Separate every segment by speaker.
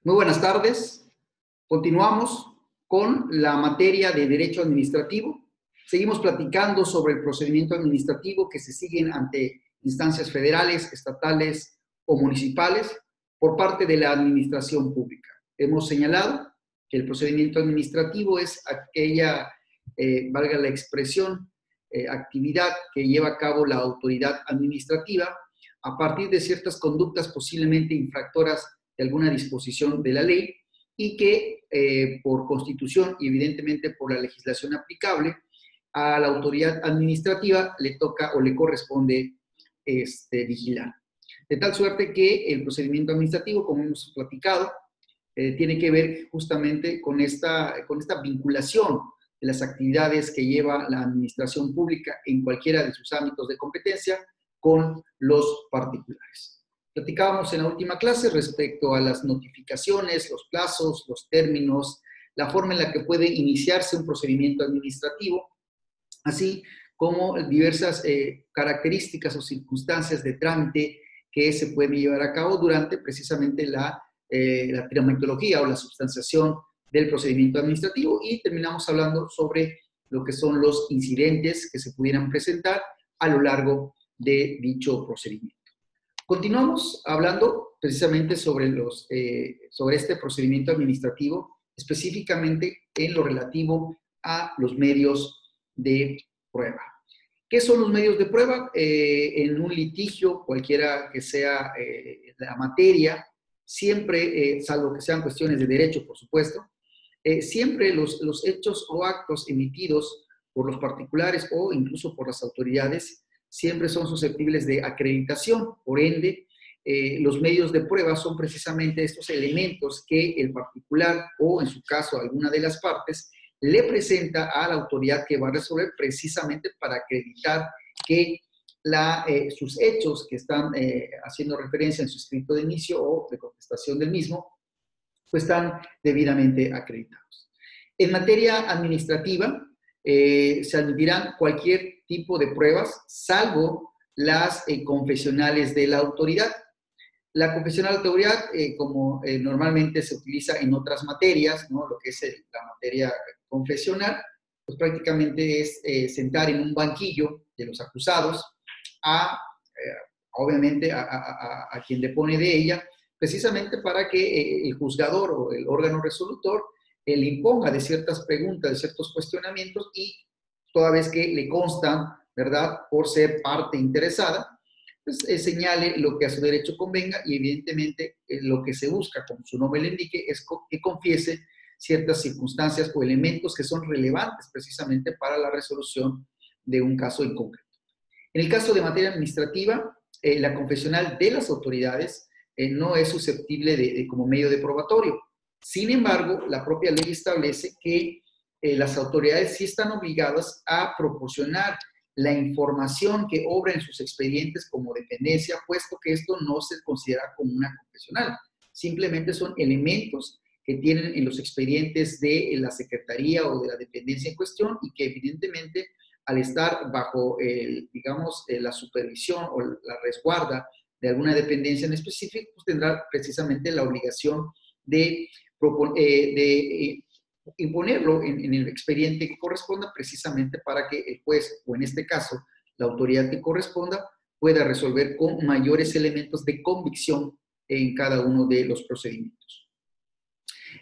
Speaker 1: Muy buenas tardes. Continuamos con la materia de Derecho Administrativo. Seguimos platicando sobre el procedimiento administrativo que se siguen ante instancias federales, estatales o municipales por parte de la administración pública. Hemos señalado que el procedimiento administrativo es aquella, valga la expresión, actividad que lleva a cabo la autoridad administrativa a partir de ciertas conductas posiblemente infractoras de alguna disposición de la ley y que por constitución y evidentemente por la legislación aplicable a la autoridad administrativa le toca o le corresponde vigilar. De tal suerte que el procedimiento administrativo, como hemos platicado, tiene que ver justamente con esta vinculación de las actividades que lleva la administración pública en cualquiera de sus ámbitos de competencia con los particulares. Platicábamos en la última clase respecto a las notificaciones, los plazos, los términos, la forma en la que puede iniciarse un procedimiento administrativo, así como diversas características o circunstancias de trámite que se pueden llevar a cabo durante precisamente la tramitología o la substanciación del procedimiento administrativo, y terminamos hablando sobre lo que son los incidentes que se pudieran presentar a lo largo de dicho procedimiento. Continuamos hablando precisamente sobre este procedimiento administrativo, específicamente en lo relativo a los medios de prueba. ¿Qué son los medios de prueba? En un litigio, cualquiera que sea la materia, siempre, salvo que sean cuestiones de derecho, por supuesto, siempre los hechos o actos emitidos por los particulares o incluso por las autoridades siempre son susceptibles de acreditación. Por ende, los medios de prueba son precisamente estos elementos que el particular o, en su caso, alguna de las partes, le presenta a la autoridad que va a resolver precisamente para acreditar que sus hechos que están haciendo referencia en su escrito de inicio o de contestación del mismo, pues están debidamente acreditados. En materia administrativa, se admitirán cualquier tipo de pruebas, salvo las confesionales de la autoridad. La confesional de la autoridad, como normalmente se utiliza en otras materias, ¿no? Lo que es la materia confesional, pues prácticamente es sentar en un banquillo de los acusados obviamente, a quien depone de ella, precisamente para que el juzgador o el órgano resolutor le imponga de ciertas preguntas, de ciertos cuestionamientos, y toda vez que le constan, ¿verdad?, por ser parte interesada, pues señale lo que a su derecho convenga, y evidentemente lo que se busca, como su nombre le indique, es que confiese ciertas circunstancias o elementos que son relevantes precisamente para la resolución de un caso en concreto. En el caso de materia administrativa, la confesional de las autoridades no es susceptible como medio de probatorio. Sin embargo, la propia ley establece que las autoridades sí están obligadas a proporcionar la información que obra en sus expedientes como dependencia, puesto que esto no se considera como una confesional. Simplemente son elementos que tienen en los expedientes de la secretaría o de la dependencia en cuestión, y que evidentemente, al estar bajo, digamos, la supervisión o la resguarda de alguna dependencia en específico, pues tendrá precisamente la obligación de imponerlo en el expediente que corresponda, precisamente para que el juez, o en este caso, la autoridad que corresponda, pueda resolver con mayores elementos de convicción en cada uno de los procedimientos.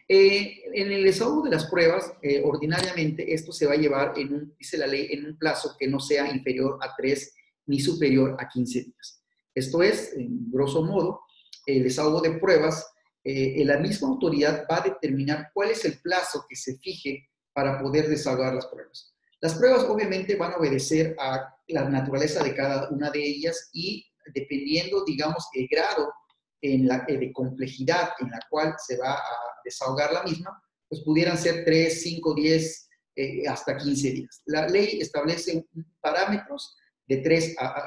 Speaker 1: En el desahogo de las pruebas, ordinariamente esto se va a llevar, dice la ley, en un plazo que no sea inferior a 3 ni superior a 15 días. Esto es, en grosso modo, el desahogo de pruebas, la misma autoridad va a determinar cuál es el plazo que se fije para poder desahogar las pruebas. Las pruebas obviamente van a obedecer a la naturaleza de cada una de ellas, y dependiendo, digamos, el grado de complejidad en la cual se va a desahogar la misma, pues pudieran ser 3, 5, 10, hasta 15 días. La ley establece parámetros de 3 a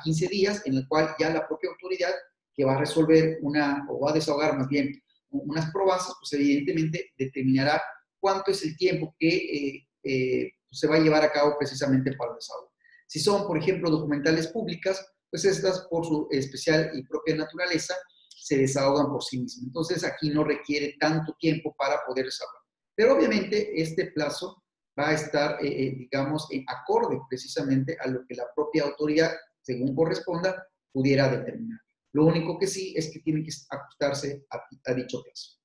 Speaker 1: 15 días, en el cual ya la propia autoridad que va a resolver o va a desahogar más bien unas probazas, pues evidentemente determinará cuánto es el tiempo que se va a llevar a cabo precisamente para el desahogo. Si son, por ejemplo, documentales públicas, pues estas, por su especial y propia naturaleza, se desahogan por sí mismos. Entonces, aquí no requiere tanto tiempo para poder desahogar. Pero obviamente este plazo va a estar, digamos, en acorde precisamente a lo que la propia autoridad, según corresponda, pudiera determinar. Lo único que sí es que tiene que ajustarse a dicho plazo.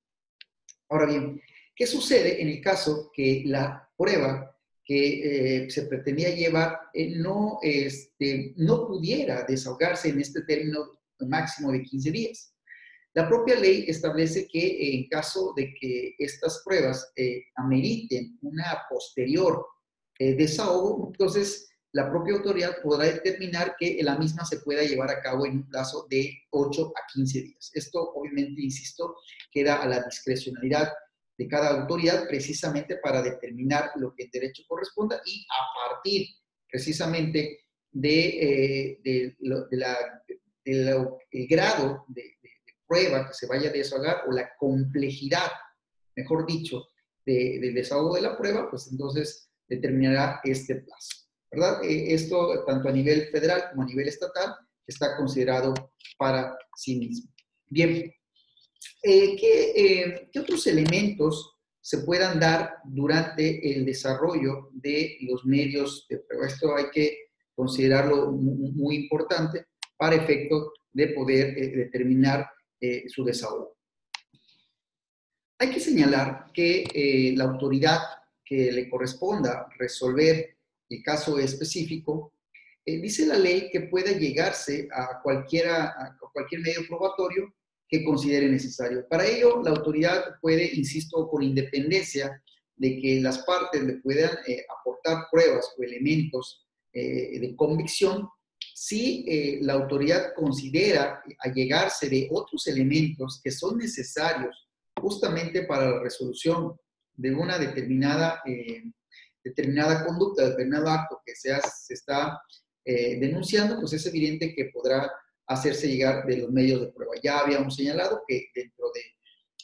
Speaker 1: Ahora bien, ¿qué sucede en el caso que la prueba que se pretendía llevar no pudiera desahogarse en este término máximo de 15 días? La propia ley establece que en caso de que estas pruebas ameriten una posterior desahogo, entonces la propia autoridad podrá determinar que la misma se pueda llevar a cabo en un plazo de 8 a 15 días. Esto, obviamente, insisto, queda a la discrecionalidad de cada autoridad precisamente para determinar lo que en derecho corresponda y a partir precisamente del grado de prueba que se vaya a desahogar o la complejidad, mejor dicho, del desahogo de la prueba, pues entonces determinará este plazo, ¿verdad? Esto, tanto a nivel federal como a nivel estatal, está considerado para sí mismo. Bien, ¿qué otros elementos se puedan dar durante el desarrollo de los medios de prueba? Esto hay que considerarlo muy importante para efecto de poder determinar su desahogo. Hay que señalar que la autoridad que le corresponda resolver el caso específico, dice la ley que puede llegarse a cualquier medio probatorio que considere necesario. Para ello, la autoridad puede, insisto, con independencia de que las partes le puedan aportar pruebas o elementos de convicción, si la autoridad considera allegarse de otros elementos que son necesarios justamente para la resolución de una determinada conducta, determinado acto que se está denunciando, pues es evidente que podrá hacerse llegar de los medios de prueba. Ya habíamos señalado que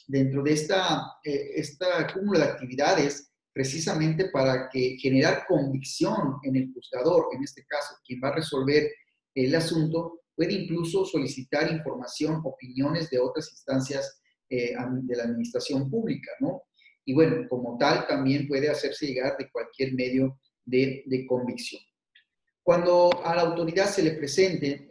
Speaker 1: dentro de esta cúmulo de actividades, precisamente para que generar convicción en el juzgador, en este caso, quien va a resolver el asunto, puede incluso solicitar información, opiniones de otras instancias de la administración pública, ¿no? Y bueno, como tal, también puede hacerse llegar de cualquier medio de convicción. Cuando a la autoridad se le presenten,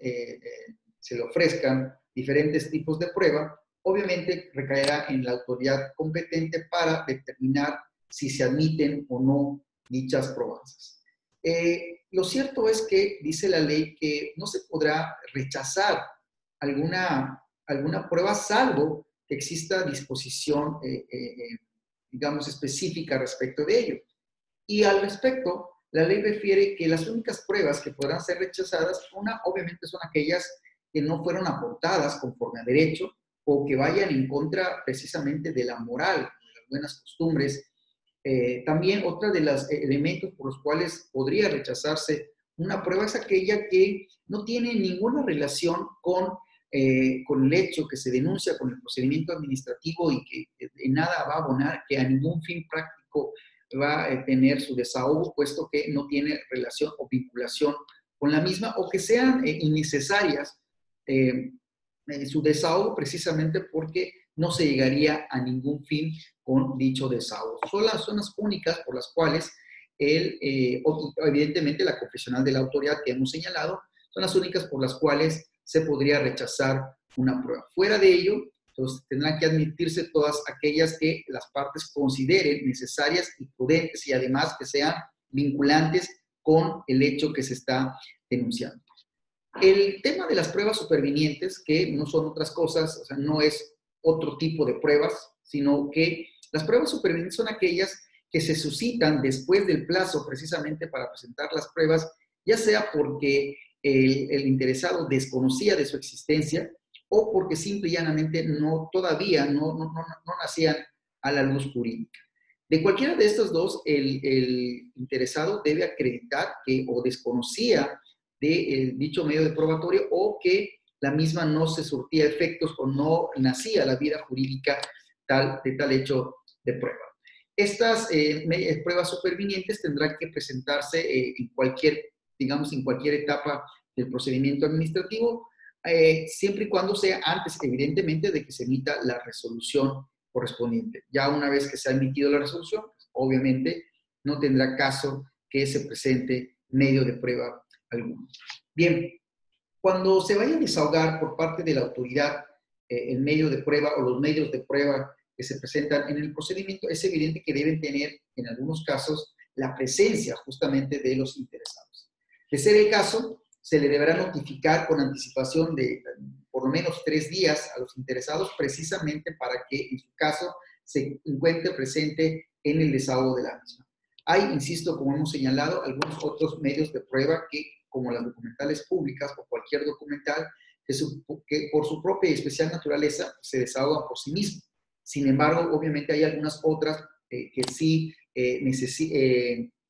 Speaker 1: se le ofrezcan diferentes tipos de prueba, obviamente recaerá en la autoridad competente para determinar si se admiten o no dichas probanzas. Lo cierto es que dice la ley que no se podrá rechazar alguna prueba salvo que exista disposición, digamos, específica respecto de ello. Y al respecto, la ley refiere que las únicas pruebas que podrán ser rechazadas, obviamente son aquellas que no fueron aportadas conforme a derecho o que vayan en contra precisamente de la moral, de las buenas costumbres. También otra de los elementos por los cuales podría rechazarse una prueba es aquella que no tiene ninguna relación con el hecho que se denuncia, con el procedimiento administrativo y que en nada va a abonar, que a ningún fin práctico va a tener su desahogo, puesto que no tiene relación o vinculación con la misma, o que sean innecesarias su desahogo precisamente porque no se llegaría a ningún fin con dicho desahogo. Son las zonas únicas por las cuales evidentemente la confesional de la autoridad que hemos señalado, son las únicas por las cuales se podría rechazar una prueba. Fuera de ello, entonces tendrán que admitirse todas aquellas que las partes consideren necesarias y prudentes y además que sean vinculantes con el hecho que se está denunciando. El tema de las pruebas supervinientes, que no son otras cosas, o sea, no es otro tipo de pruebas, sino que las pruebas supervinientes son aquellas que se suscitan después del plazo precisamente para presentar las pruebas, ya sea porque el interesado desconocía de su existencia o porque simple y llanamente todavía no nacían a la luz jurídica. De cualquiera de estos dos, el interesado debe acreditar que o desconocía de dicho medio de probatorio o que la misma no se surtía efectos o no nacía la vida jurídica de tal hecho de prueba. Estas pruebas supervinientes tendrán que presentarse en cualquier etapa del procedimiento administrativo, siempre y cuando sea antes, evidentemente, de que se emita la resolución correspondiente. Ya una vez que se ha emitido la resolución, pues, obviamente no tendrá caso que se presente medio de prueba alguno. Bien, cuando se vaya a desahogar por parte de la autoridad el medio de prueba o los medios de prueba que se presentan en el procedimiento, es evidente que deben tener, en algunos casos, la presencia justamente de los interesados. De ser el caso, se le deberá notificar con anticipación de por lo menos 3 días a los interesados, precisamente para que, en su caso, se encuentre presente en el desahogo de la misma. Hay, insisto, como hemos señalado, algunos otros medios de prueba que, como las documentales públicas o cualquier documental, que por su propia y especial naturaleza se desahogan por sí mismos. Sin embargo, obviamente hay algunas otras que sí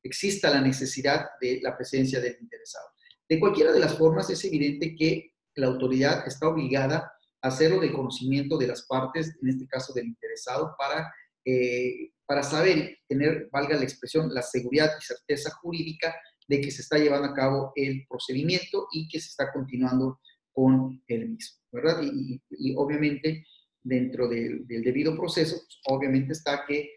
Speaker 1: exista la necesidad de la presencia del interesado. De cualquiera de las formas, es evidente que la autoridad está obligada a hacerlo del conocimiento de las partes, en este caso del interesado, para saber tener, valga la expresión, la seguridad y certeza jurídica de que se está llevando a cabo el procedimiento y que se está continuando con el mismo, ¿verdad? Y obviamente, dentro del debido proceso, pues, obviamente está que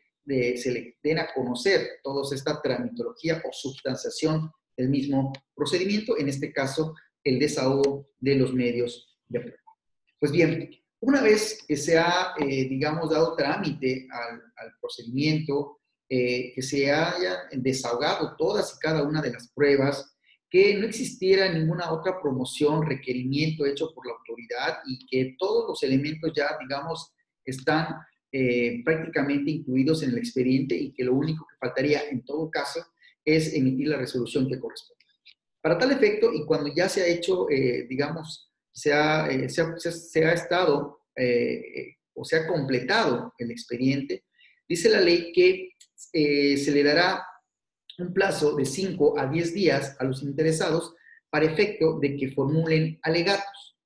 Speaker 1: se le den a conocer toda esta tramitología o substanciación del mismo procedimiento, en este caso, el desahogo de los medios de prueba. Pues bien, una vez que se ha, digamos, dado trámite al procedimiento, que se haya desahogado todas y cada una de las pruebas, que no existiera ninguna otra promoción, requerimiento hecho por la autoridad y que todos los elementos ya, digamos, están prácticamente incluidos en el expediente y que lo único que faltaría en todo caso es emitir la resolución que corresponde. Para tal efecto, y cuando ya se ha hecho, digamos, se ha estado o se ha completado el expediente, dice la ley que se le dará un plazo de 5 a 10 días a los interesados para efecto de que formulen alegatos.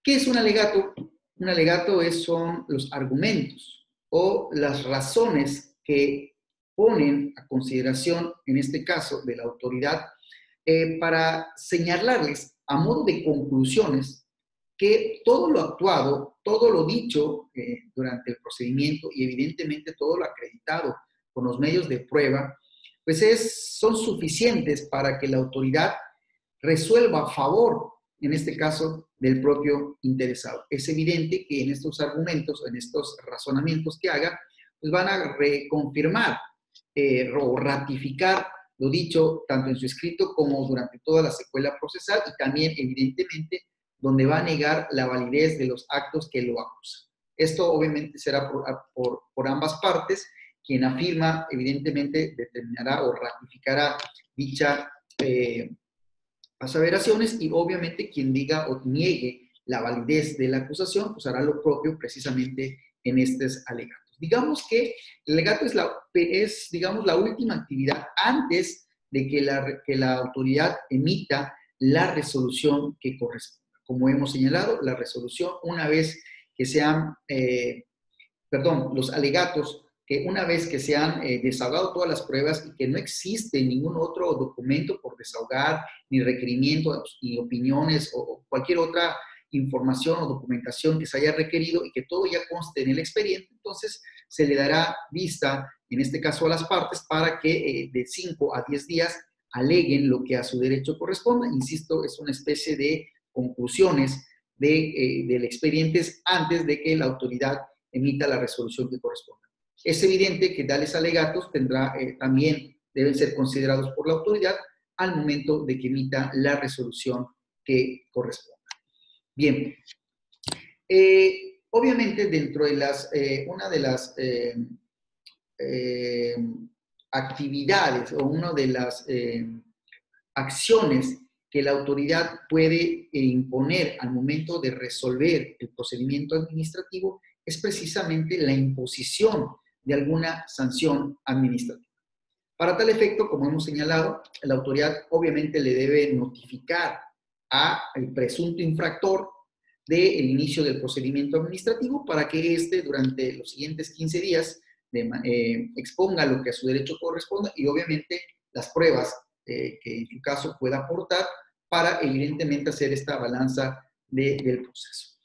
Speaker 1: ¿Qué es un alegato? Un alegato son los argumentos o las razones que ponen a consideración, en este caso, de la autoridad, para señalarles a modo de conclusiones que todo lo actuado, todo lo dicho durante el procedimiento y evidentemente todo lo acreditado con los medios de prueba, pues son suficientes para que la autoridad resuelva a favor, en este caso, del propio interesado. Es evidente que en estos argumentos, en estos razonamientos que haga, pues van a reconfirmar o ratificar lo dicho tanto en su escrito como durante toda la secuela procesal y también, evidentemente, donde va a negar la validez de los actos que lo acusan. Esto obviamente será por ambas partes. Quien afirma, evidentemente, determinará o ratificará dicha aseveraciones y obviamente quien diga o niegue la validez de la acusación, pues hará lo propio precisamente en estos alegatos. Digamos que el alegato es, digamos, la última actividad antes de que la autoridad emita la resolución que corresponda. Como hemos señalado, la resolución, una vez que sean, los alegatos, que una vez que se han desahogado todas las pruebas y que no existe ningún otro documento por desahogar, ni requerimientos, ni opiniones o cualquier otra información o documentación que se haya requerido y que todo ya conste en el expediente, entonces se le dará vista, en este caso a las partes, para que de 5 a 10 días aleguen lo que a su derecho corresponda. Insisto, es una especie de conclusiones del expediente antes de que la autoridad emita la resolución que corresponda. Es evidente que tales alegatos también deben ser considerados por la autoridad al momento de que emita la resolución que corresponda. Bien, obviamente dentro de una de las actividades o una de las acciones que la autoridad puede imponer al momento de resolver el procedimiento administrativo es precisamente la imposición de alguna sanción administrativa. Para tal efecto, como hemos señalado, la autoridad obviamente le debe notificar al presunto infractor del inicio del procedimiento administrativo para que éste durante los siguientes 15 días exponga lo que a su derecho corresponda y obviamente las pruebas que en su caso pueda aportar para evidentemente hacer esta balanza del proceso.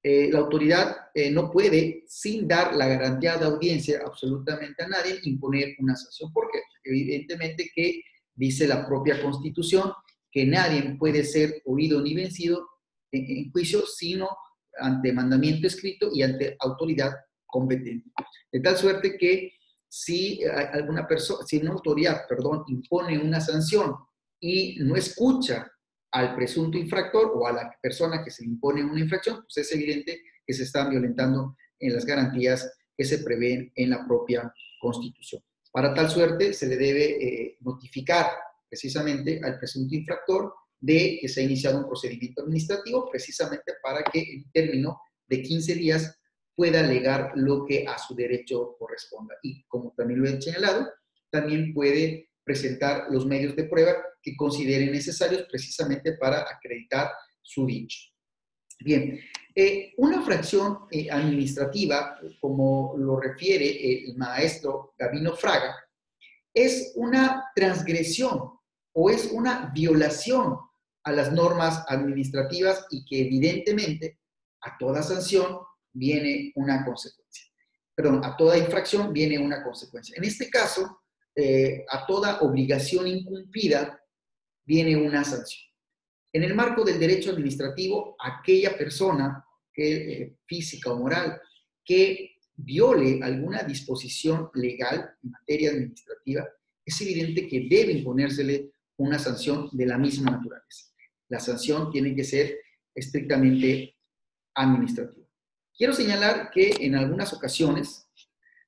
Speaker 1: La autoridad no puede, sin dar la garantía de audiencia absolutamente a nadie, imponer una sanción, porque evidentemente que dice la propia Constitución que nadie puede ser oído ni vencido en juicio, sino ante mandamiento escrito y ante autoridad competente. De tal suerte que si alguna persona, si una autoridad, perdón, impone una sanción y no escucha al presunto infractor o a la persona que se le impone una infracción, pues es evidente que se están violentando en las garantías que se prevén en la propia Constitución. Para tal suerte se le debe notificar precisamente al presunto infractor de que se ha iniciado un procedimiento administrativo, precisamente para que en término de 15 días pueda alegar lo que a su derecho corresponda. Y como también lo he señalado, también puede presentar los medios de prueba que considere necesarios precisamente para acreditar su dicho. Bien, una fracción administrativa, como lo refiere el maestro Gabino Fraga, es una transgresión o es una violación a las normas administrativas y que evidentemente a toda sanción viene una consecuencia. Perdón, a toda infracción viene una consecuencia. En este caso, a toda obligación incumplida viene una sanción. En el marco del derecho administrativo, aquella persona física o moral que viole alguna disposición legal en materia administrativa, es evidente que debe imponérsele una sanción de la misma naturaleza. La sanción tiene que ser estrictamente administrativa. Quiero señalar que en algunas ocasiones,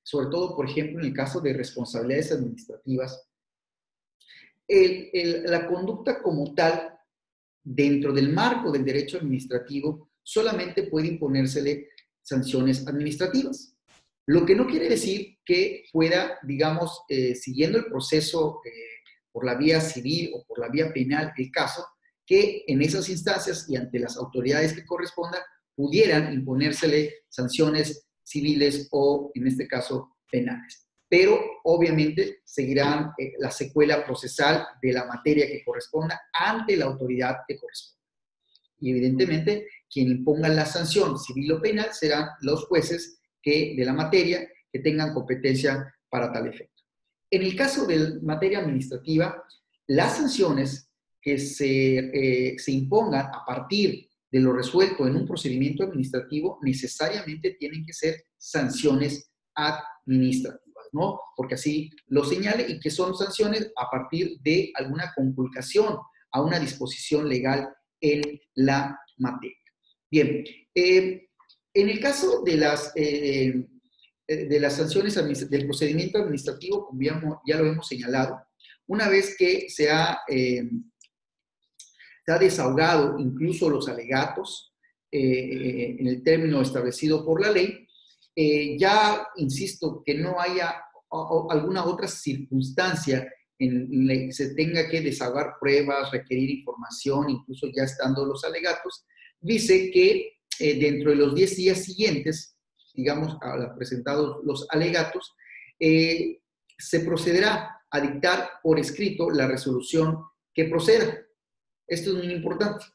Speaker 1: sobre todo, por ejemplo, en el caso de responsabilidades administrativas, la conducta como tal, dentro del marco del derecho administrativo, solamente puede imponérsele sanciones administrativas. Lo que no quiere decir que pueda, digamos, siguiendo el proceso por la vía civil o por la vía penal el caso, que en esas instancias y ante las autoridades que correspondan pudieran imponérsele sanciones civiles o, en este caso, penales. Pero obviamente seguirán la secuela procesal de la materia que corresponda ante la autoridad que corresponda. Y evidentemente quien imponga la sanción civil o penal serán los jueces de la materia que tengan competencia para tal efecto. En el caso de materia administrativa, las sanciones que se impongan a partir de lo resuelto en un procedimiento administrativo necesariamente tienen que ser sanciones administrativas, ¿no? Porque así lo señale, y que son sanciones a partir de alguna conculcación a una disposición legal en la materia. Bien, en el caso de las sanciones del procedimiento administrativo, como ya lo hemos señalado, una vez que se ha desahogado incluso los alegatos en el término establecido por la ley, ya insisto que no haya alguna otra circunstancia en la que se tenga que desahogar pruebas, requerir información, incluso ya estando los alegatos, dice que dentro de los 10 días siguientes, digamos, a presentados los alegatos, se procederá a dictar por escrito la resolución que proceda. Esto es muy importante.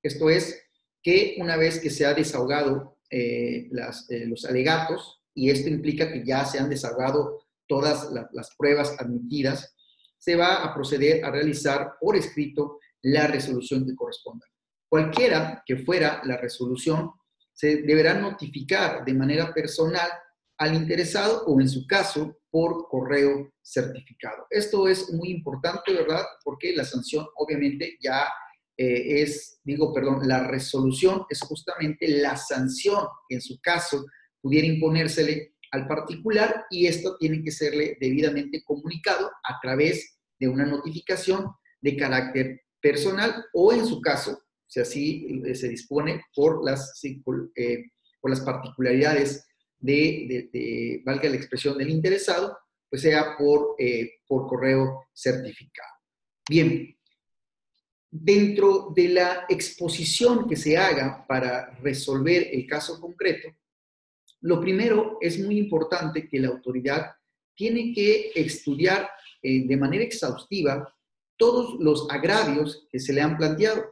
Speaker 1: Esto es que una vez que se ha desahogado los alegatos, y esto implica que ya se han desahogado todas las pruebas admitidas, se va a proceder a realizar por escrito la resolución que corresponda. Cualquiera que fuera la resolución, se deberá notificar de manera personal al interesado o, en su caso, por correo certificado. Esto es muy importante, ¿verdad? Porque la sanción obviamente ya la resolución es justamente la sanción que en su caso pudiera imponérsele al particular, y esto tiene que serle debidamente comunicado a través de una notificación de carácter personal o, en su caso, si así se dispone, por las particularidades valga la expresión, del interesado, pues sea por correo certificado. Bien, dentro de la exposición que se haga para resolver el caso concreto, lo primero es muy importante que la autoridad tiene que estudiar de manera exhaustiva todos los agravios que se le han planteado.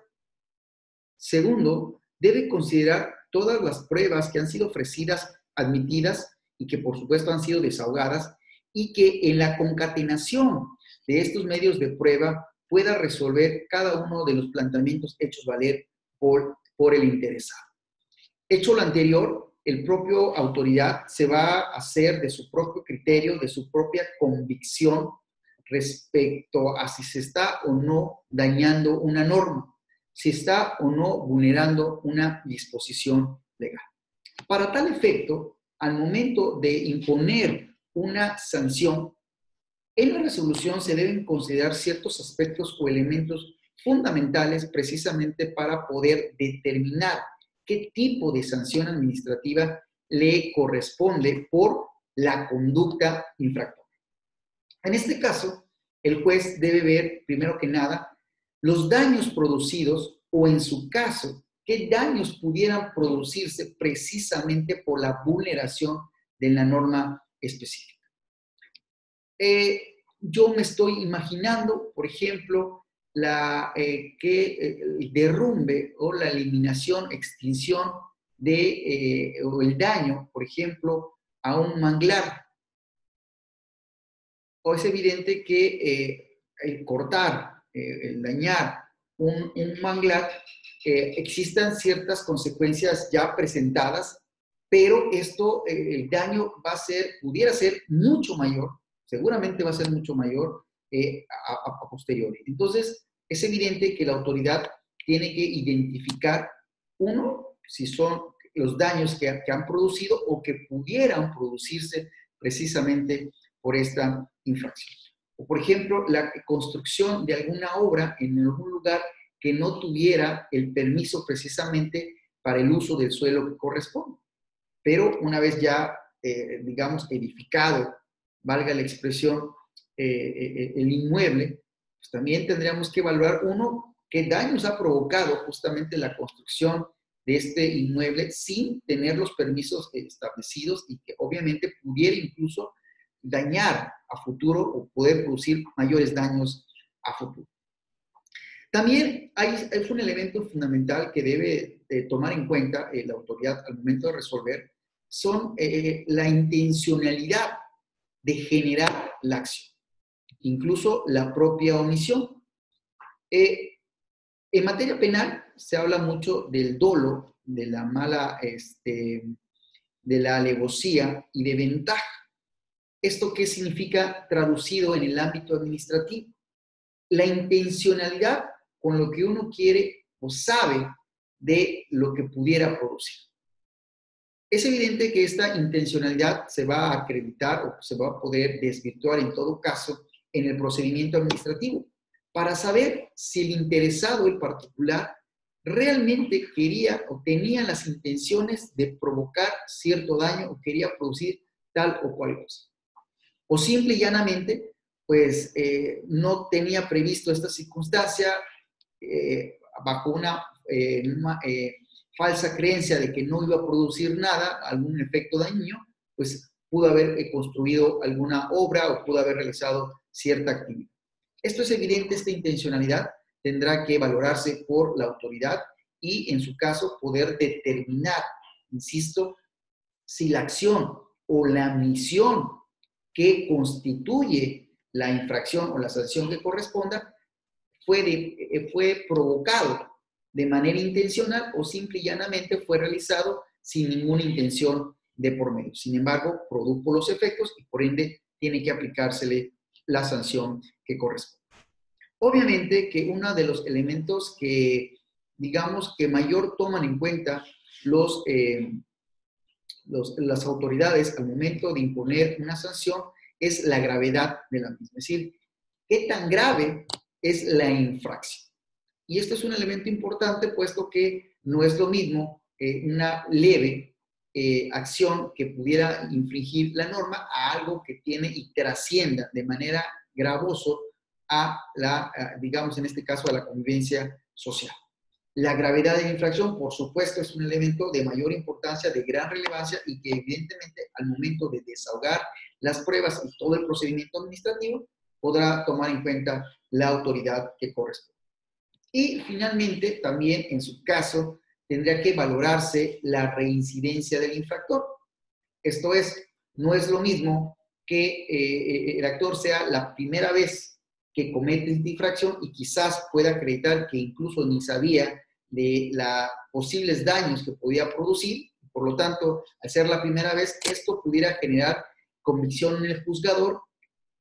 Speaker 1: Segundo, debe considerar todas las pruebas que han sido ofrecidas, admitidas y que por supuesto han sido desahogadas, y que en la concatenación de estos medios de prueba pueda resolver cada uno de los planteamientos hechos valer por el interesado. Hecho lo anterior, el propio autoridad se va a hacer de su propio criterio, de su propia convicción respecto a si se está o no dañando una norma, si está o no vulnerando una disposición legal. Para tal efecto, al momento de imponer una sanción, en la resolución se deben considerar ciertos aspectos o elementos fundamentales precisamente para poder determinar qué tipo de sanción administrativa le corresponde por la conducta infractora. En este caso, el juez debe ver, primero que nada, los daños producidos o, en su caso, qué daños pudieran producirse precisamente por la vulneración de la norma específica. Yo me estoy imaginando, por ejemplo, el derrumbe o la eliminación, extinción o el daño, por ejemplo, a un manglar. O es evidente que el cortar, el dañar un manglar, existan ciertas consecuencias ya presentadas, pero el daño pudiera ser mucho mayor, seguramente va a ser mucho mayor a posteriori. Entonces, es evidente que la autoridad tiene que identificar, uno, si son los daños que han producido o que pudieran producirse precisamente por esta infracción. O, por ejemplo, la construcción de alguna obra en algún lugar que no tuviera el permiso precisamente para el uso del suelo que corresponde. Pero una vez ya, digamos, edificado, valga la expresión, el inmueble, pues también tendríamos que evaluar, uno, qué daños ha provocado justamente la construcción de este inmueble sin tener los permisos establecidos y que obviamente pudiera incluso dañar a futuro o poder producir mayores daños a futuro. También es un elemento fundamental que debe tomar en cuenta la autoridad al momento de resolver, son la intencionalidad de generar la acción, incluso la propia omisión. En materia penal se habla mucho del dolo, de la de la alevosía y de ventaja. ¿Esto qué significa traducido en el ámbito administrativo? La intencionalidad con lo que uno quiere o sabe de lo que pudiera producir. Es evidente que esta intencionalidad se va a acreditar o se va a poder desvirtuar en todo caso en el procedimiento administrativo para saber si el interesado, el particular, realmente quería o tenía las intenciones de provocar cierto daño o quería producir tal o cual cosa. O simple y llanamente, pues no tenía previsto esta circunstancia bajo una falsa creencia de que no iba a producir nada, algún efecto dañino, pues pudo haber construido alguna obra o pudo haber realizado cierta actividad. Esto es evidente, esta intencionalidad tendrá que valorarse por la autoridad y, en su caso, poder determinar, insisto, si la acción o la misión que constituye la infracción o la sanción que corresponda fue provocado de manera intencional o simple y llanamente fue realizado sin ninguna intención de por medio. Sin embargo, produjo los efectos y por ende tiene que aplicársele la sanción que corresponde. Obviamente que uno de los elementos que, digamos, que mayor toman en cuenta las autoridades al momento de imponer una sanción es la gravedad de la misma. Es decir, qué tan grave es la infracción. Y esto es un elemento importante, puesto que no es lo mismo una leve acción que pudiera infringir la norma a algo que tiene y trascienda de manera gravoso digamos en este caso, a la convivencia social. La gravedad de la infracción, por supuesto, es un elemento de mayor importancia, de gran relevancia y que evidentemente al momento de desahogar las pruebas y todo el procedimiento administrativo podrá tomar en cuenta la autoridad que corresponde. Y finalmente, también en su caso, tendría que valorarse la reincidencia del infractor. Esto es, no es lo mismo que el actor sea la primera vez que comete esta infracción y quizás pueda acreditar que incluso ni sabía de los posibles daños que podía producir. Por lo tanto, al ser la primera vez, esto pudiera generar convicción en el juzgador,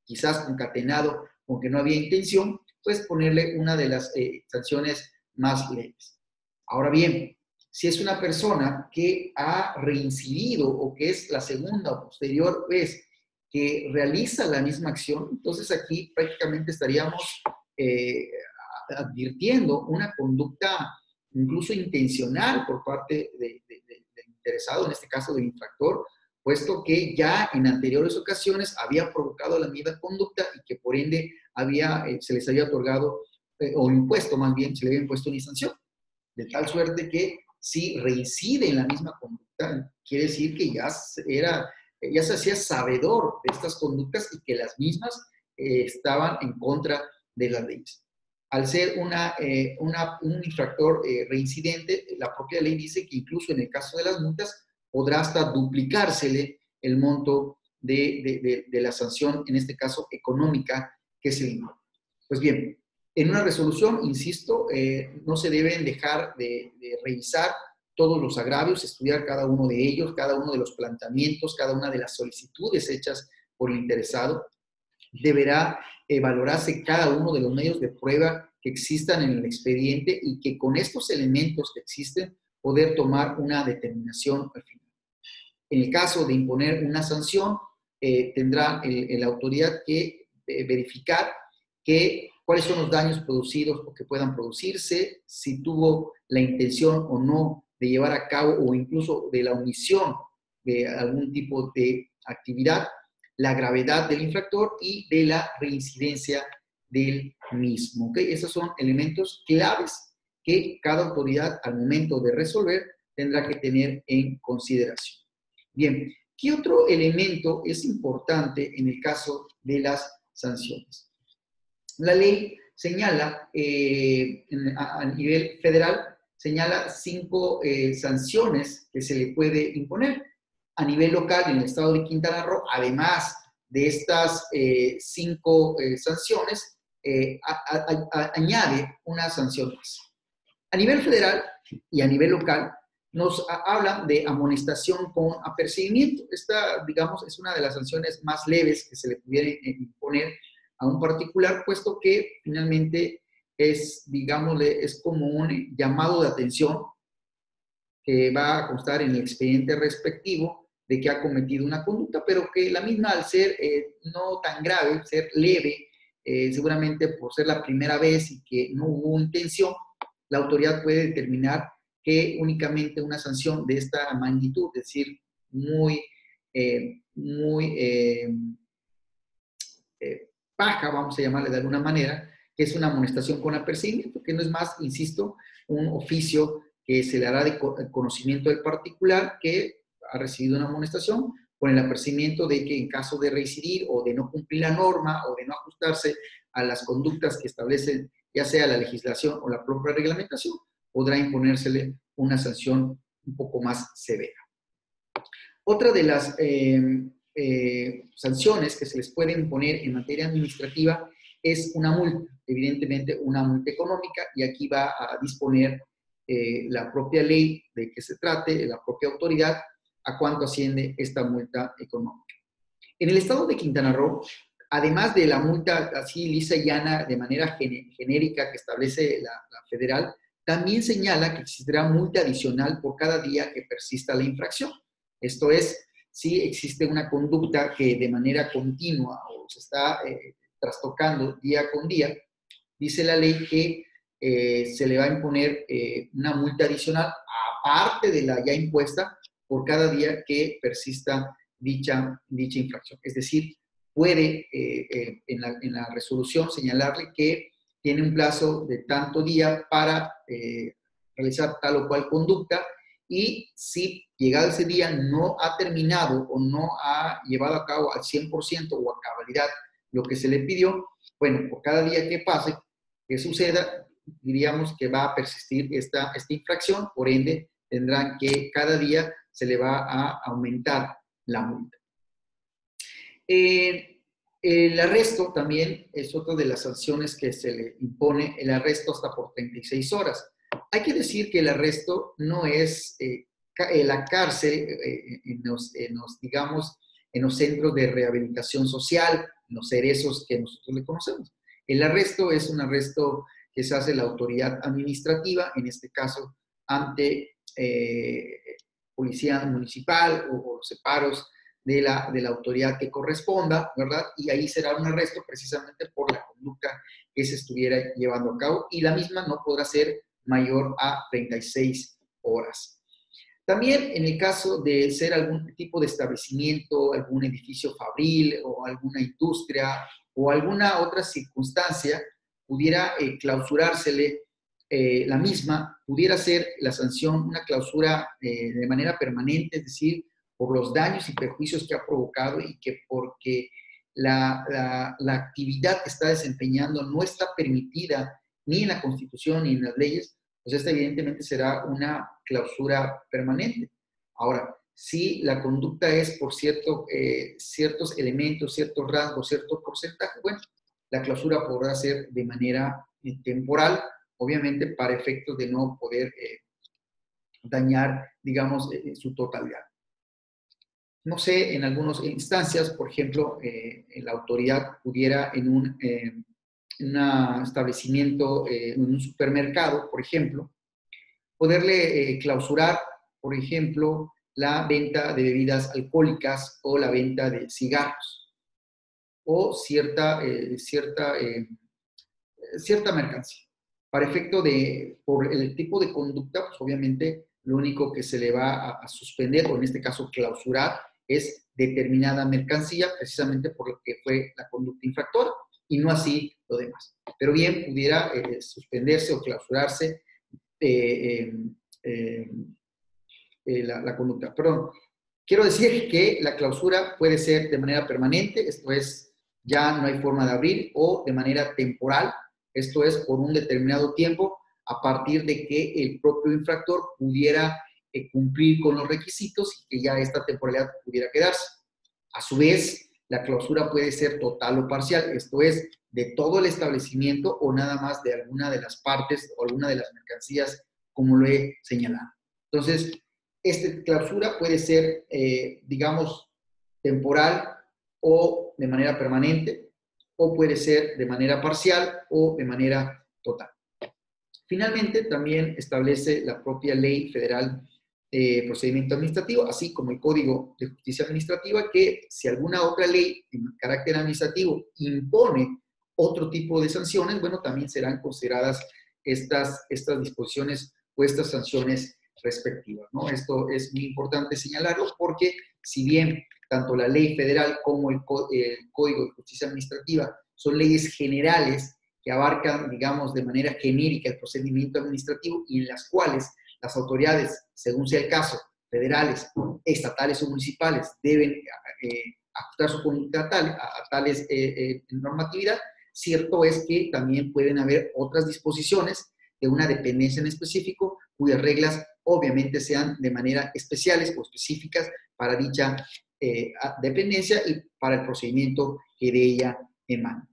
Speaker 1: quizás concatenado con que no había intención, pues ponerle una de las sanciones más leves. Ahora bien, si es una persona que ha reincidido o que es la segunda o posterior vez que realiza la misma acción, entonces aquí prácticamente estaríamos advirtiendo una conducta incluso intencional por parte del interesado, en este caso del infractor, puesto que ya en anteriores ocasiones había provocado la misma conducta y que por ende se les había otorgado, o impuesto más bien, se le había impuesto una sanción. De tal suerte que si reincide en la misma conducta, quiere decir que ya se hacía sabedor de estas conductas y que las mismas estaban en contra de las leyes. Al ser un infractor reincidente, la propia ley dice que incluso en el caso de las multas podrá hasta duplicársele el monto de la sanción, en este caso económica, que se le impone. Pues bien, en una resolución, insisto, no se deben dejar de revisar todos los agravios, estudiar cada uno de ellos, cada uno de los planteamientos, cada una de las solicitudes hechas por el interesado. Deberá valorarse cada uno de los medios de prueba que existan en el expediente y que con estos elementos que existen poder tomar una determinación al final. En el caso de imponer una sanción, tendrá la autoridad que verificar cuáles son los daños producidos o que puedan producirse, si tuvo la intención o no de llevar a cabo o incluso de la omisión de algún tipo de actividad, la gravedad del infractor y de la reincidencia del mismo. ¿Okay? Esos son elementos claves que cada autoridad al momento de resolver tendrá que tener en consideración. Bien, ¿qué otro elemento es importante en el caso de las sanciones? La ley señala, a nivel federal, señala 5 sanciones que se le puede imponer. A nivel local, en el estado de Quintana Roo, además de estas 5 sanciones, añade una sanción más. A nivel federal y a nivel local, nos hablan de amonestación con apercibimiento. Esta, digamos, es una de las sanciones más leves que se le pudiera imponer a un particular, puesto que finalmente es, digámosle, es como un llamado de atención que va a constar en el expediente respectivo de que ha cometido una conducta, pero que la misma, al ser no tan grave, ser leve, seguramente por ser la primera vez y que no hubo intención, la autoridad puede determinar que únicamente una sanción de esta magnitud, es decir, muy baja, vamos a llamarle de alguna manera, que es una amonestación con apercibimiento, que no es más, insisto, un oficio que se le hará de conocimiento del particular que ha recibido una amonestación con el apercibimiento de que en caso de reincidir o de no cumplir la norma o de no ajustarse a las conductas que establecen ya sea la legislación o la propia reglamentación, podrá imponérsele una sanción un poco más severa. Otra de las sanciones que se les puede imponer en materia administrativa es una multa, evidentemente una multa económica, y aquí va a disponer la propia ley de que se trate, la propia autoridad, a cuánto asciende esta multa económica. En el estado de Quintana Roo, además de la multa así lisa y llana de manera genérica que establece la federal, también señala que existirá multa adicional por cada día que persista la infracción. Esto es, si existe una conducta que de manera continua o se está trastocando día con día, dice la ley que se le va a imponer una multa adicional aparte de la ya impuesta por cada día que persista dicha infracción. Es decir, puede en la resolución señalarle que tiene un plazo de tanto día para realizar tal o cual conducta, y si llegado ese día no ha terminado o no ha llevado a cabo al 100% o a cabalidad lo que se le pidió, bueno, por cada día que pase, que suceda, diríamos que va a persistir esta infracción, por ende tendrán que cada día se le va a aumentar la multa. El arresto también es otra de las sanciones que se le impone, el arresto hasta por 36 horas. Hay que decir que el arresto no es la cárcel digamos, en los centros de rehabilitación social, en los cerezos que nosotros le conocemos. El arresto es un arresto que se hace la autoridad administrativa, en este caso ante policía municipal o los separos de la autoridad que corresponda, ¿verdad? Y ahí será un arresto precisamente por la conducta que se estuviera llevando a cabo y la misma no podrá ser mayor a 36 horas. También en el caso de ser algún tipo de establecimiento, algún edificio fabril o alguna industria o alguna otra circunstancia, pudiera clausurársele la misma, pudiera ser la sanción una clausura de manera permanente, es decir, por los daños y perjuicios que ha provocado y que porque la actividad que está desempeñando no está permitida ni en la Constitución ni en las leyes, pues esta evidentemente será una clausura permanente. Ahora, si la conducta es por ciertos elementos, ciertos rasgos, cierto porcentaje, bueno, la clausura podrá ser de manera temporal, obviamente para efectos de no poder dañar, digamos, su totalidad. No sé, en algunas instancias, por ejemplo, la autoridad pudiera en un establecimiento, en un supermercado, por ejemplo, poderle clausurar, por ejemplo, la venta de bebidas alcohólicas o la venta de cigarros o cierta mercancía. Para efecto por el tipo de conducta, pues obviamente lo único que se le va a suspender, o en este caso clausurar, es determinada mercancía, precisamente por lo que fue la conducta infractora, y no así lo demás. Pero bien, pudiera suspenderse o clausurarse la conducta. Perdón, quiero decir que la clausura puede ser de manera permanente, esto es, ya no hay forma de abrir, o de manera temporal, esto es, por un determinado tiempo, a partir de que el propio infractor pudiera cumplir con los requisitos y que ya esta temporalidad pudiera quedarse. A su vez, la clausura puede ser total o parcial, esto es, de todo el establecimiento o nada más de alguna de las partes o alguna de las mercancías, como lo he señalado. Entonces, esta clausura puede ser, digamos, temporal o de manera permanente, o puede ser de manera parcial o de manera total. Finalmente, también establece la propia Ley Federal de Procedimiento Administrativo, así como el Código de Justicia Administrativa, que si alguna otra ley en carácter administrativo impone otro tipo de sanciones, bueno, también serán consideradas estas disposiciones o estas sanciones respectivas, ¿no? Esto es muy importante señalarlo porque si bien tanto la ley federal como el Código de Justicia Administrativa son leyes generales que abarcan, digamos, de manera genérica el procedimiento administrativo y en las cuales las autoridades, según sea el caso, federales, estatales o municipales, deben ajustar su conducta a tales normatividad, cierto es que también pueden haber otras disposiciones de una dependencia en específico cuyas reglas obviamente sean de manera especiales o específicas para dicha dependencia y para el procedimiento que de ella emana.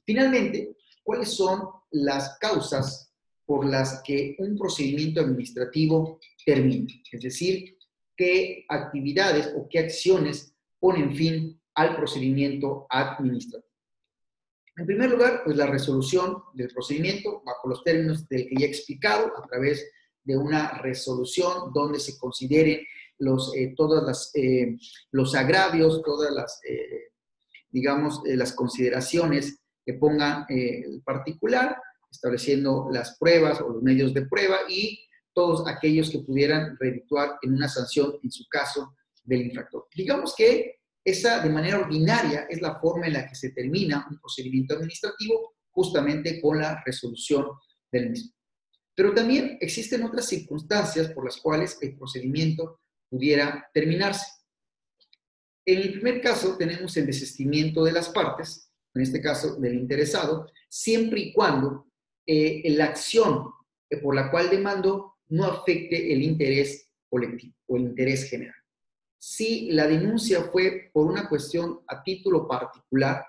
Speaker 1: Finalmente, ¿cuáles son las causas por las que un procedimiento administrativo termina? Es decir, ¿qué actividades o qué acciones ponen fin al procedimiento administrativo? En primer lugar, pues la resolución del procedimiento bajo los términos del que ya he explicado, a través de una resolución donde se consideren todos los agravios, todas las, digamos, las consideraciones que ponga el particular, estableciendo las pruebas o los medios de prueba y todos aquellos que pudieran redituar en una sanción, en su caso, del infractor. Digamos que esa, de manera ordinaria, es la forma en la que se termina un procedimiento administrativo, justamente con la resolución del mismo. Pero también existen otras circunstancias por las cuales el procedimiento pudiera terminarse. En el primer caso tenemos el desistimiento de las partes, en este caso del interesado, siempre y cuando la acción por la cual demando no afecte el interés colectivo o el interés general. Si la denuncia fue por una cuestión a título particular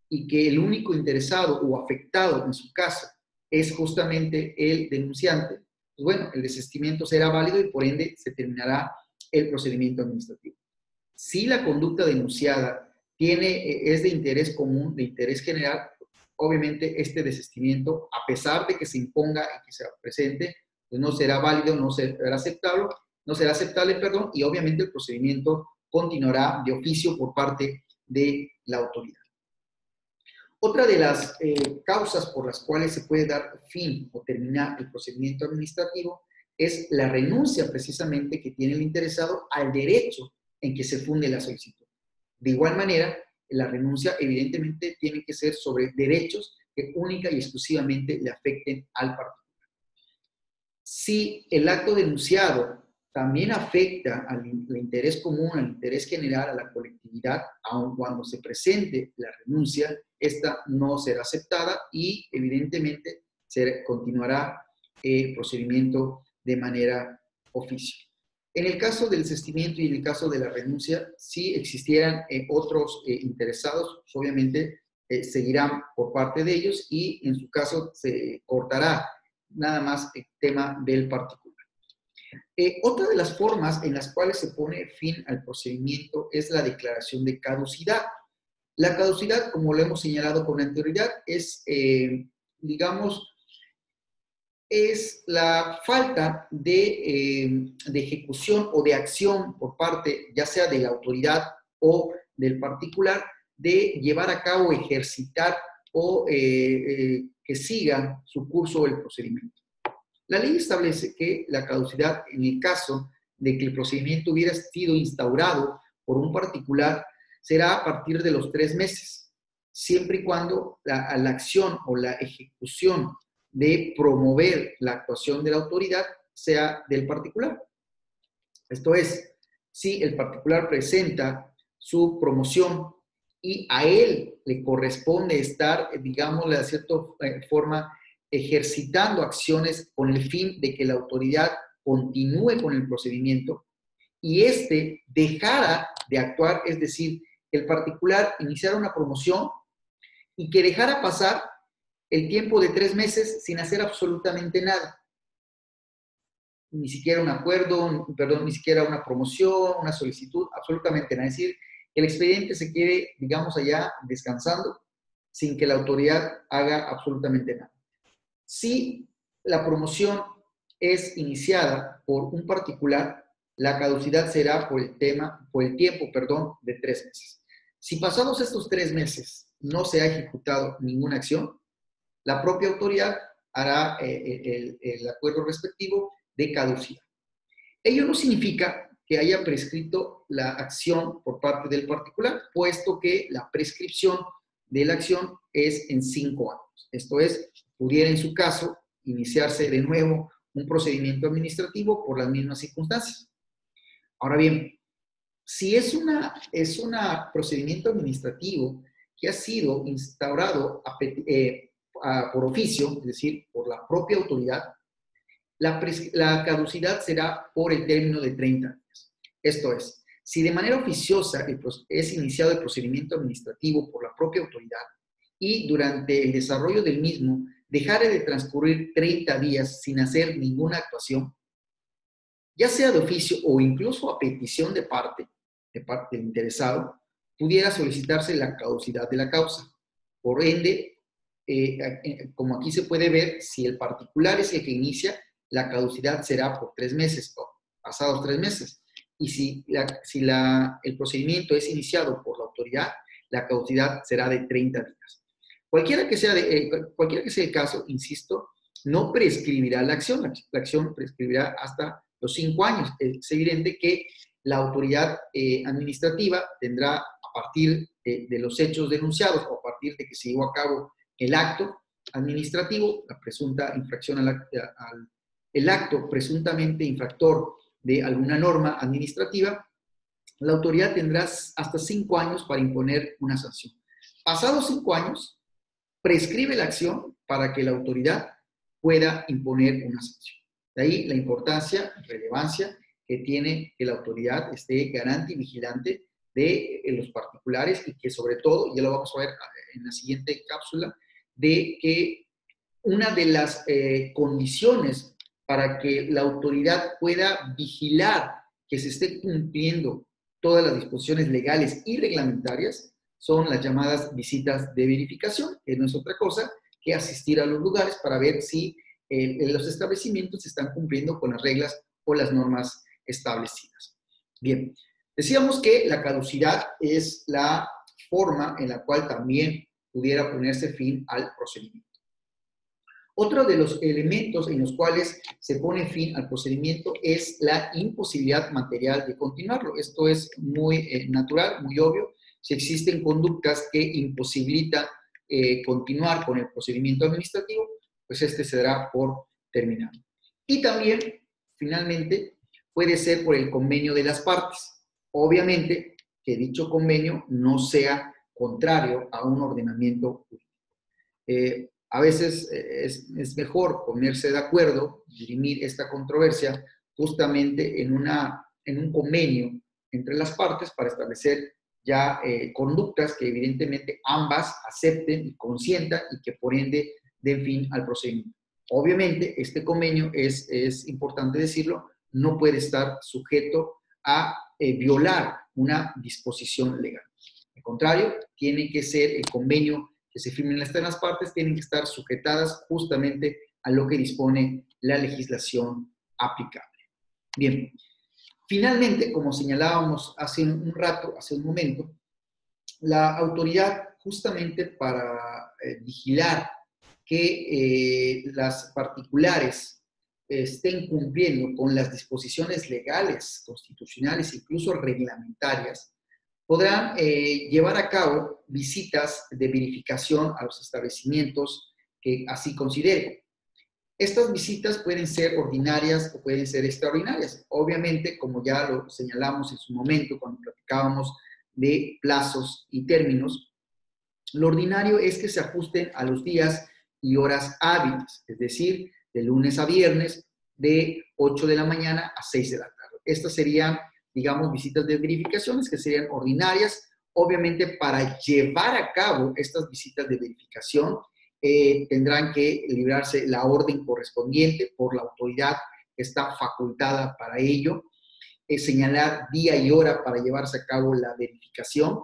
Speaker 1: y que el único interesado o afectado en su caso es justamente el denunciante, pues bueno, el desistimiento será válido y por ende se terminará el procedimiento administrativo. Si la conducta denunciada es de interés común, de interés general, obviamente este desistimiento, a pesar de que se imponga y que se presente, pues no será válido, no será aceptable, y obviamente el procedimiento continuará de oficio por parte de la autoridad. Otra de las causas por las cuales se puede dar fin o terminar el procedimiento administrativo es la renuncia precisamente que tiene el interesado al derecho en que se funde la solicitud. De igual manera, la renuncia evidentemente tiene que ser sobre derechos que única y exclusivamente le afecten al particular. Si el acto denunciado también afecta al interés común, al interés general, a la colectividad, aun cuando se presente la renuncia, esta no será aceptada y evidentemente se continuará el procedimiento de manera oficio. En el caso del desistimiento y en el caso de la renuncia, si existieran otros interesados, pues obviamente seguirán por parte de ellos y en su caso se cortará nada más el tema del particular. Otra de las formas en las cuales se pone fin al procedimiento es la declaración de caducidad. La caducidad, como lo hemos señalado con anterioridad, es, digamos, es la falta de ejecución o de acción por parte, ya sea de la autoridad o del particular, de llevar a cabo, ejercitar o que siga su curso el procedimiento. La ley establece que la caducidad, en el caso de que el procedimiento hubiera sido instaurado por un particular, será a partir de los 3 meses, siempre y cuando la acción o la ejecución de promover la actuación de la autoridad sea del particular. Esto es, si el particular presenta su promoción y a él le corresponde estar, digamos, de cierta forma, ejercitando acciones con el fin de que la autoridad continúe con el procedimiento y éste dejara de actuar, es decir, el particular iniciara una promoción y que dejara pasar el tiempo de 3 meses sin hacer absolutamente nada. Ni siquiera un acuerdo, perdón, ni siquiera una promoción, una solicitud, absolutamente nada. Es decir, el expediente se quede, digamos, allá descansando sin que la autoridad haga absolutamente nada. Si la promoción es iniciada por un particular, la caducidad será por el tiempo de 3 meses. Si pasados estos 3 meses no se ha ejecutado ninguna acción, la propia autoridad hará el acuerdo respectivo de caducidad. Ello no significa que haya prescrito la acción por parte del particular, puesto que la prescripción de la acción es en 5 años. Esto es, pudiera en su caso iniciarse de nuevo un procedimiento administrativo por las mismas circunstancias. Ahora bien, si es un procedimiento administrativo que ha sido instaurado por oficio, es decir, por la propia autoridad, la caducidad será por el término de 30 días. Esto es, si de manera oficiosa es iniciado el procedimiento administrativo por la propia autoridad y durante el desarrollo del mismo dejare de transcurrir 30 días sin hacer ninguna actuación, ya sea de oficio o incluso a petición de parte del interesado, pudiera solicitarse la caducidad de la causa. Por ende, como aquí se puede ver, si el particular es el que inicia, la caducidad será por 3 meses, o pasados 3 meses. Y si el procedimiento es iniciado por la autoridad, la caducidad será de 30 días. Cualquiera que sea el caso, insisto, no prescribirá la acción. La acción prescribirá hasta los 5 años. Es evidente que la autoridad administrativa tendrá, a partir de los hechos denunciados o a partir de que se llevó a cabo el acto administrativo, la presunta infracción el acto presuntamente infractor de alguna norma administrativa, la autoridad tendrá hasta 5 años para imponer una sanción. Pasados 5 años, prescribe la acción para que la autoridad pueda imponer una sanción. De ahí la importancia, relevancia que tiene que la autoridad esté garante y vigilante de los particulares y que sobre todo, ya lo vamos a ver en la siguiente cápsula, de que una de las condiciones para que la autoridad pueda vigilar que se esté cumpliendo todas las disposiciones legales y reglamentarias son las llamadas visitas de verificación, que no es otra cosa que asistir a los lugares para ver si los establecimientos están cumpliendo con las reglas o las normas establecidas. Bien, decíamos que la caducidad es la forma en la cual también pudiera ponerse fin al procedimiento. Otro de los elementos en los cuales se pone fin al procedimiento es la imposibilidad material de continuarlo. Esto es muy natural, muy obvio. Si existen conductas que imposibilitan continuar con el procedimiento administrativo, pues este se dará por terminado. Y también, finalmente, puede ser por el convenio de las partes. Obviamente, que dicho convenio no sea contrario a un ordenamiento jurídico. A veces es mejor ponerse de acuerdo, dirimir esta controversia justamente en un convenio entre las partes para establecer ya conductas que evidentemente ambas acepten y consientan y que por ende den fin al procedimiento. Obviamente, este convenio es importante decirlo, no puede estar sujeto a violar una disposición legal. Al contrario, tiene que ser el convenio que se firmen las partes, tienen que estar sujetadas justamente a lo que dispone la legislación aplicable. Bien, finalmente, como señalábamos hace un rato, hace un momento, la autoridad justamente para vigilar que las particulares estén cumpliendo con las disposiciones legales, constitucionales, incluso reglamentarias, podrán llevar a cabo visitas de verificación a los establecimientos que así consideren. Estas visitas pueden ser ordinarias o pueden ser extraordinarias. Obviamente, como ya lo señalamos en su momento cuando platicábamos de plazos y términos, lo ordinario es que se ajusten a los días y horas hábiles, es decir, de lunes a viernes, de 8 de la mañana a 6 de la tarde. Estas serían, digamos, visitas de verificaciones que serían ordinarias. Obviamente, para llevar a cabo estas visitas de verificación, tendrán que librarse la orden correspondiente por la autoridad que está facultada para ello, señalar día y hora para llevarse a cabo la verificación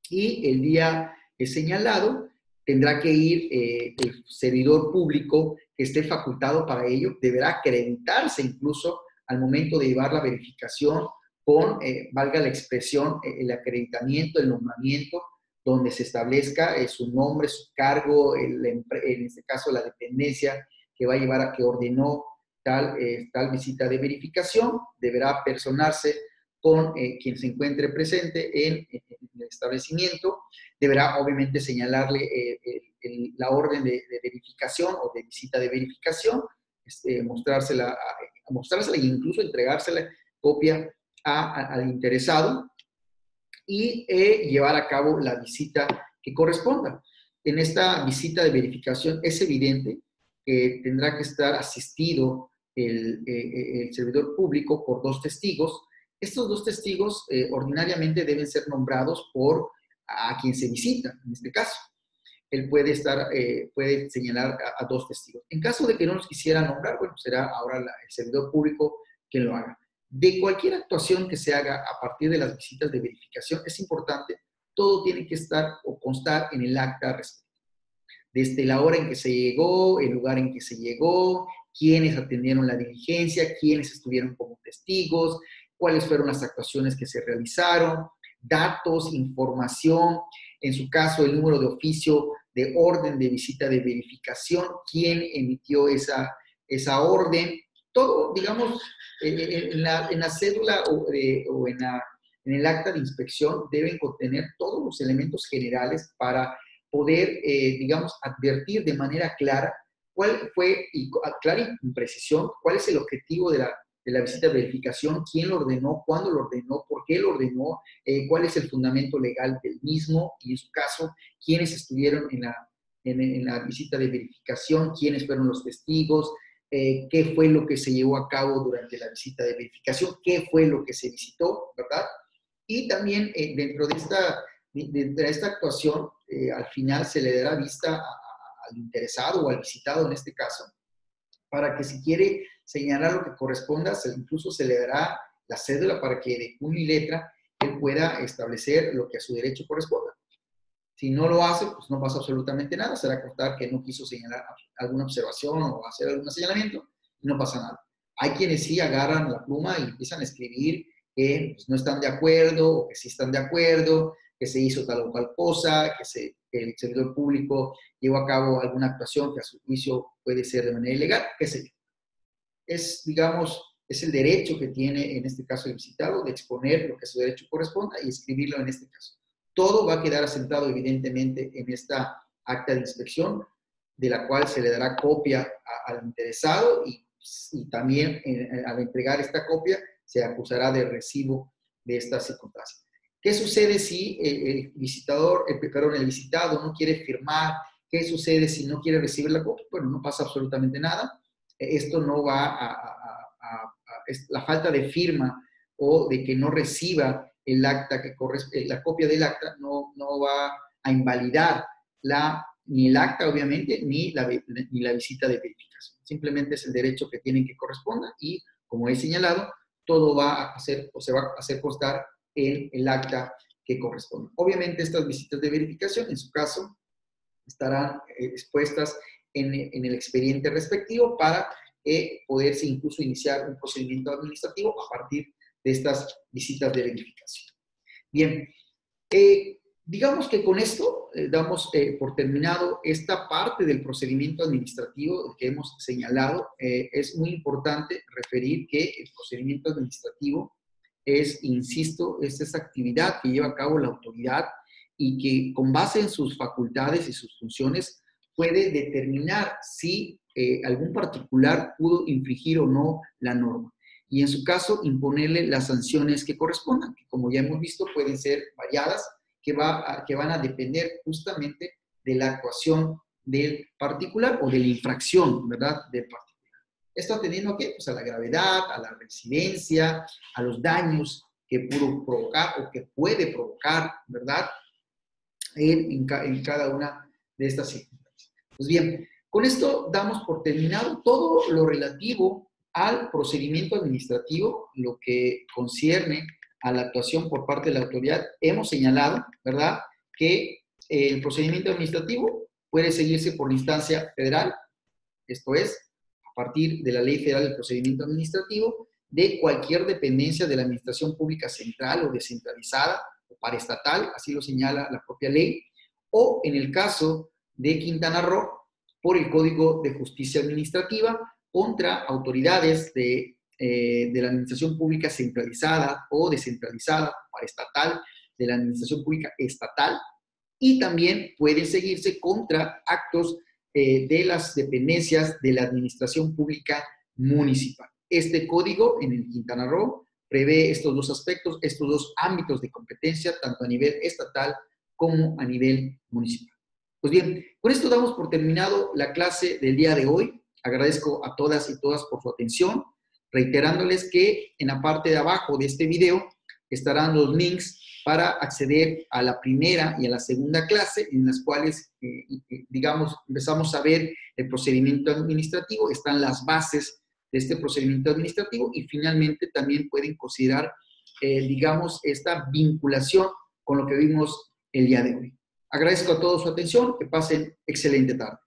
Speaker 1: y el día señalado tendrá que ir el servidor público que esté facultado para ello, deberá acreditarse incluso al momento de llevar la verificación con, valga la expresión, el acreditamiento, el nombramiento, donde se establezca su nombre, su cargo, en este caso la dependencia que va a llevar, que ordenó tal visita de verificación, deberá personarse con quien se encuentre presente en el establecimiento, deberá obviamente señalarle la orden de verificación o de visita de verificación, mostrársela e incluso entregársela copia al interesado y llevar a cabo la visita que corresponda. En esta visita de verificación es evidente que tendrá que estar asistido el servidor público por 2 testigos. Estos 2 testigos ordinariamente deben ser nombrados por a quien se visita, en este caso. Él puede señalar a 2 testigos. En caso de que no los quisiera nombrar, bueno, será ahora el servidor público quien lo haga. De cualquier actuación que se haga a partir de las visitas de verificación, es importante, todo tiene que estar o constar en el acta respectiva. Desde la hora en que se llegó, el lugar en que se llegó, quiénes atendieron la diligencia, quiénes estuvieron como testigos, cuáles fueron las actuaciones que se realizaron, datos, información, en su caso el número de oficio de orden de visita de verificación, quién emitió esa orden, todo, digamos, en la cédula o en el acta de inspección deben contener todos los elementos generales para poder, digamos, advertir de manera clara cuál fue, y clara y con precisión, cuál es el objetivo de la visita de verificación, quién lo ordenó, cuándo lo ordenó, por qué lo ordenó, cuál es el fundamento legal del mismo y en su caso, quiénes estuvieron en en la visita de verificación, quiénes fueron los testigos, qué fue lo que se llevó a cabo durante la visita de verificación, qué fue lo que se visitó, ¿verdad? Y también dentro de esta actuación, al final se le dará vista al interesado o al visitado en este caso, para que si quiere señalar lo que corresponda, incluso se le dará la cédula para que de puño y letra él pueda establecer lo que a su derecho corresponda. Si no lo hace, pues no pasa absolutamente nada, será constar que no quiso señalar alguna observación o hacer algún señalamiento, y no pasa nada. Hay quienes sí agarran la pluma y empiezan a escribir que pues, no están de acuerdo, o que sí están de acuerdo, que se hizo tal o cual cosa, que el servidor público llevó a cabo alguna actuación que a su juicio puede ser de manera ilegal, qué sé yo. Es, digamos, es el derecho que tiene en este caso el visitado de exponer lo que a su derecho corresponda y escribirlo en este caso. Todo va a quedar asentado evidentemente en esta acta de inspección, de la cual se le dará copia al interesado y también al entregar esta copia se acusará de recibo de esta circunstancia. ¿Qué sucede si el visitado no quiere firmar? ¿Qué sucede si no quiere recibir la copia? Bueno, no pasa absolutamente nada. Esto no va la falta de firma o de que no reciba el acta la copia del acta no va a invalidar ni el acta, obviamente, ni la visita de verificación. Simplemente es el derecho que tienen que corresponda y, como he señalado, todo va a hacer o se va a hacer constar en el acta que corresponde. Obviamente, estas visitas de verificación, en su caso, estarán expuestas en el expediente respectivo para poderse incluso iniciar un procedimiento administrativo a partir de estas visitas de verificación. Bien, digamos que con esto damos por terminado esta parte del procedimiento administrativo que hemos señalado. Es muy importante referir que el procedimiento administrativo es, insisto, es esa actividad que lleva a cabo la autoridad y que con base en sus facultades y sus funciones puede determinar si algún particular pudo infringir o no la norma. Y en su caso, imponerle las sanciones que correspondan, que como ya hemos visto pueden ser variadas, que van a depender justamente de la actuación del particular o de la infracción, ¿verdad?, del particular. Esto atendiendo a qué? Pues a la gravedad, a la reincidencia, a los daños que pudo provocar o que puede provocar, ¿verdad?, en cada una de estas circunstancias. Pues bien, con esto damos por terminado todo lo relativo al procedimiento administrativo, lo que concierne a la actuación por parte de la autoridad. Hemos señalado, ¿verdad?, que el procedimiento administrativo puede seguirse por la instancia federal, esto es, a partir de la Ley Federal del Procedimiento Administrativo, de cualquier dependencia de la Administración Pública Central o descentralizada o paraestatal, así lo señala la propia ley, o en el caso de Quintana Roo, por el Código de Justicia Administrativa, contra autoridades de la Administración Pública Centralizada o descentralizada, paraestatal, de la Administración Pública Estatal, y también pueden seguirse contra actos de las dependencias de la Administración Pública Municipal. Este código en el Quintana Roo prevé estos dos aspectos, estos dos ámbitos de competencia, tanto a nivel estatal como a nivel municipal. Pues bien, con esto damos por terminado la clase del día de hoy. Agradezco a todas y todas por su atención, reiterándoles que en la parte de abajo de este video estarán los links para acceder a la primera y a la segunda clase, en las cuales, digamos, empezamos a ver el procedimiento administrativo, están las bases de este procedimiento administrativo y finalmente también pueden considerar, digamos, esta vinculación con lo que vimos el día de hoy. Agradezco a todos su atención, que pasen excelente tarde.